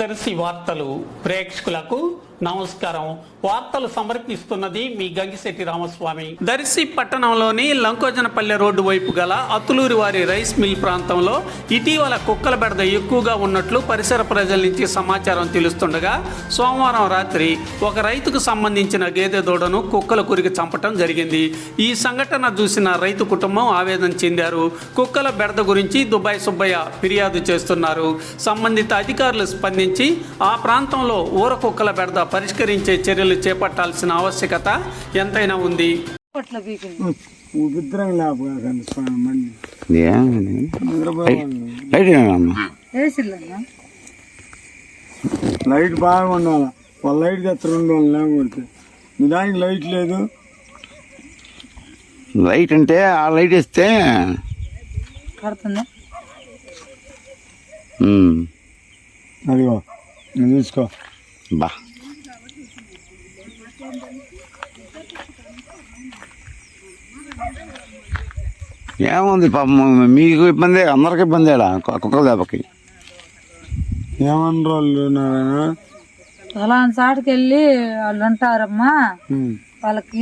దర్శి వార్తలు ప్రేక్షకులకు నమస్కారం. వార్తలు సమర్పిస్తున్నది మీ గంగిశెట్టి రామస్వామి. దర్శి పట్టణంలోని లంకోజనపల్లె రోడ్డు వైపు గల అతులూరి వారి రైస్ మిల్ ప్రాంతంలో ఇటీవల కుక్కల బెడద ఎక్కువగా ఉన్నట్లు పరిసర ప్రజల నుంచి సమాచారం తెలుస్తుండగా సోమవారం రాత్రి ఒక రైతుకు సంబంధించిన గేదె దూడను కుక్కల కురికి చంపటం జరిగింది. ఈ సంఘటన చూసిన రైతు కుటుంబం ఆవేదన చెందారు. కుక్కల బెడద గురించి దుబాయ్ సుబ్బయ్య ఫిర్యాదు చేస్తున్నారు. సంబంధిత అధికారులు స్పందించి ఆ ప్రాంతంలో ఊర కుక్కల బెడద పరిష్కరించే చర్యలు చేపట్టాల్సిన ఆవశ్యకత ఎంతైనా ఉంది. లైట్ బాగా ఉండాలి. వాళ్ళ లైట్ తెస్తారు లేకపోతే మీ దానికి లైట్ లేదు. లైట్ అంటే ఆ లైట్ ఇస్తే అదిగో నువ్వు చూసుకో. బా ఏముంది పాపం, మీకు ఇబ్బంది, అందరికి ఇబ్బంది. కుక్కల దెబ్బకి ఏమన్నా వాళ్ళు పొలాన్ని చాటుకెళ్ళి వాళ్ళు ఉంటారమ్మా, వాళ్ళకి